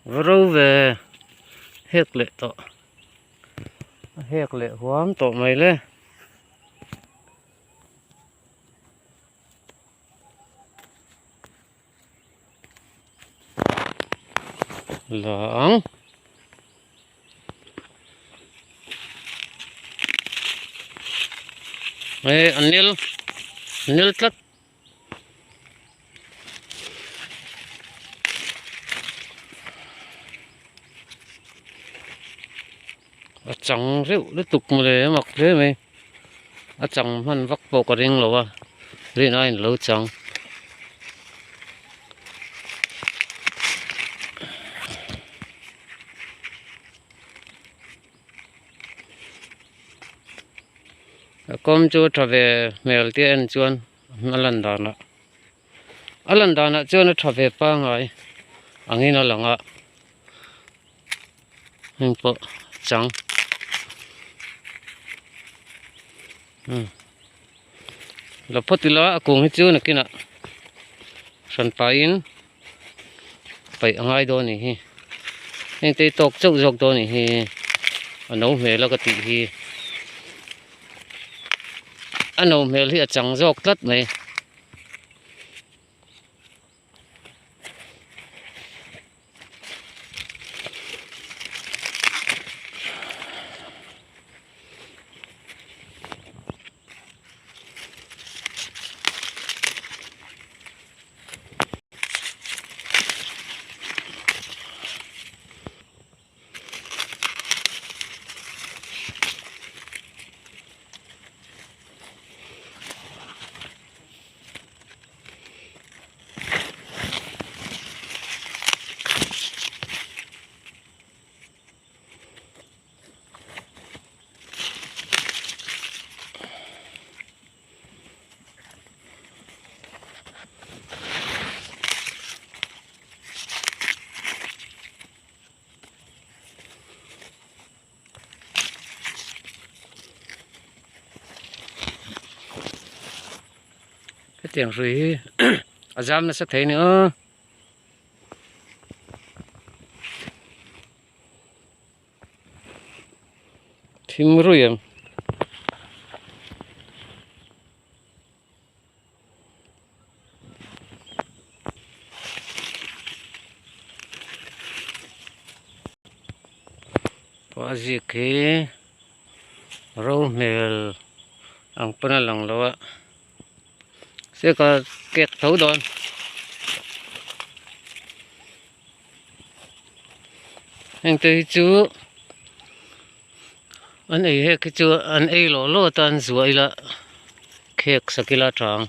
râu về hết lệ to hết lệ hoám to mày lên lỏng ê anh nil tắt chẳng rượu nó tục mà để mặc thế mày chẳng hắn vắt bộ cái riêng rồi riêng ai lâu chẳng com cho trở về mail tiền chuan lần đó nó chuan nó trở về ba ngày anh ấy nó lằng ạ hình bộ chẳng là phát tila cùng hết chưa nè kia nè sân pain phải ngay đó nè anh tây tộc châu dọc đó nè anh nấu mè là cái tỷ hi anh nấu mè thì chẳng dọc tất mày cái tiếng rỉ giam nó sẽ thấy nữa thím rùi em có gì cái rau mèo ang panalang lawa sẽ có kẹt thấu đòn anh thấy chú anh ấy hết cái chú anh ấy lỗ tan ruồi là kẹt sakila trăng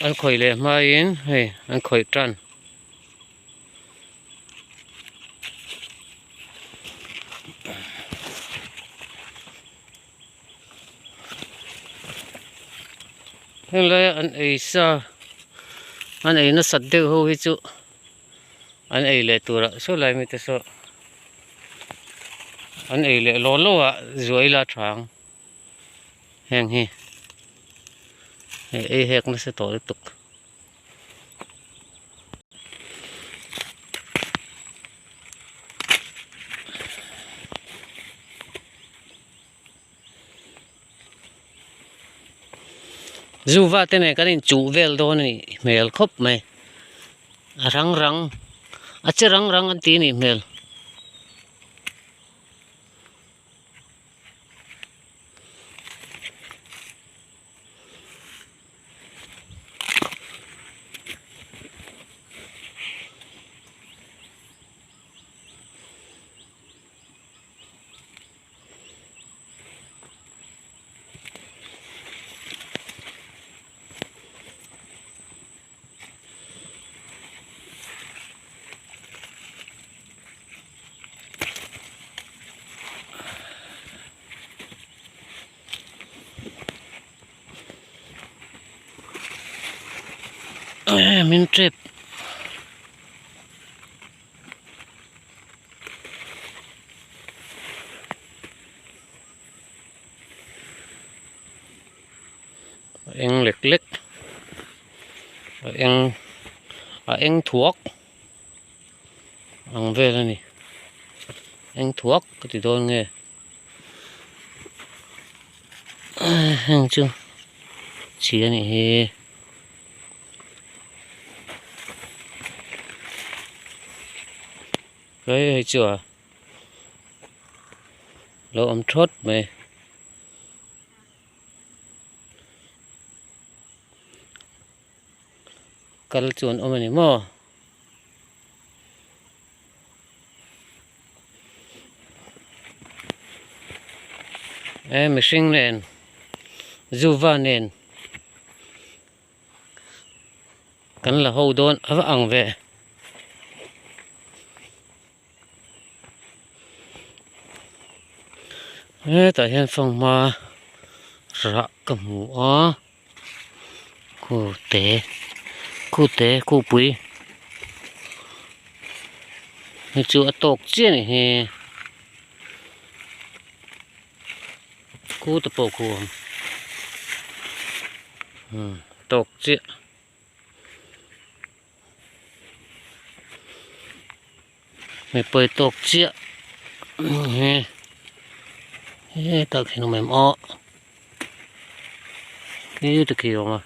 anh khởi lệ mai in hay anh khởi trăn nên là anh ấy sao anh ấy nó sạch được hôi chú anh ấy lệ tụi đó số lại mới tới số anh ấy lệ lỗ rồi là trắng hàng hi ấy hẹn nó sẽ tổ tục dù vậy thế này cái này chủ về đó này mèo khóc mày răng chứ răng anh tí này mèo Mình trip em lệch lệch em thuốc ăn về rồi nè em thuốc cái gì thôi nghe hàng chưa chỉ là này cái hay chưa lâu ấm chốt mày cần chuồn ôm này mò em mình sinh nền dù va nền cần là hậu đôn ở ăn về tại hiện phòng mà rạ cầm mũ cụ tế cụ bụi như chú tộc chia này thì cụ tập bộ cụ tộc chia mày bơi tộc chia tao khi nó mềm ọ cái từ kiểu mà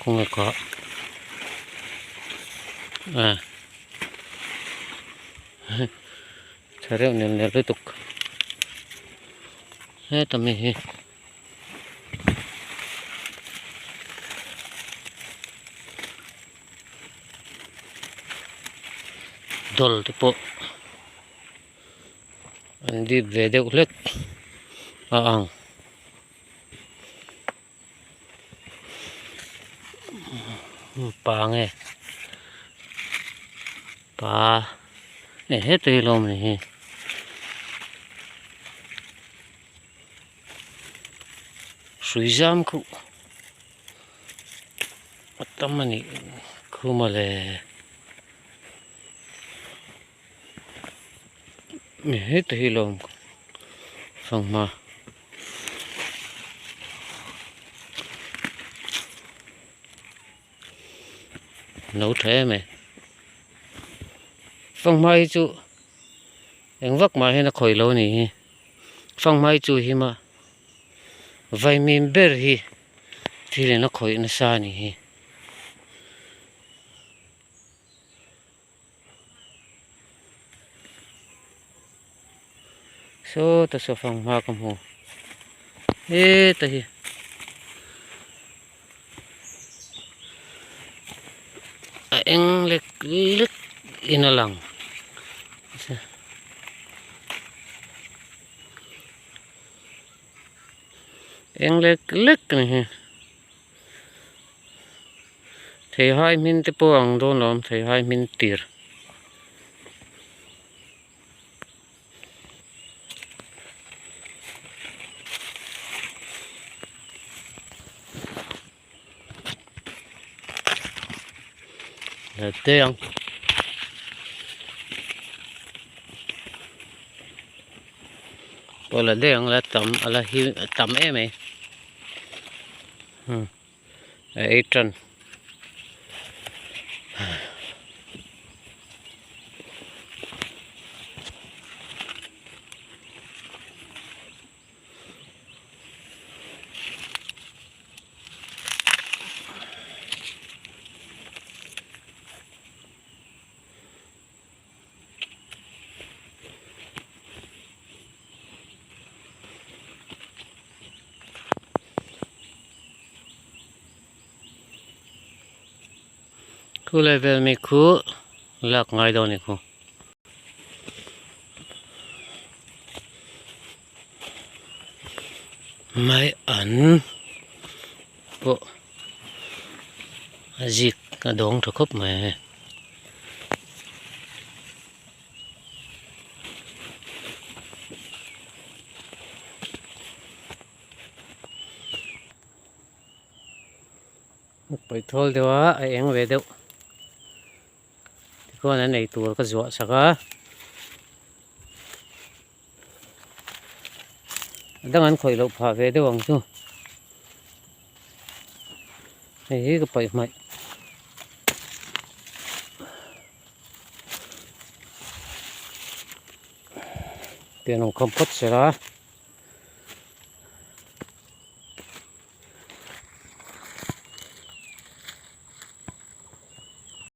không có chả rêu nè liên tục hết tầm này đol thì bộ anh đi về đâu lết ăn pa nghe pa này hết rồi luôn này suy giảm cụ tâm này cụ mà là hết rồi luôn phòng mà nấu thế mày phong mai chú em vắt mà hay là khỏi lâu này phong mai chú hi mà vài miếng bơ hi thì là nó khỏi nó xa này số ta số phong ma cầm hồ ê ta hi anh lệch lệch in lòng anh lệch lệch này thầy hai min te po ang don lom thầy hai min tir là tiếng bỏ là đèn là tầm em ấy ấy trần khu level mi khu lạc ngay đâu này khu mai ẩn bộ dịch cả đống thổ khớp mày ไปทอลเดียวไอ้เอ็งเวเดียวก็นั่นไอ้ตัวก็จั่วสักดังนั้นคอยเราพาเวเดียววังชูไอ้ก็ไปไหมเดี๋ยวน้องคำพัดเสร็จละ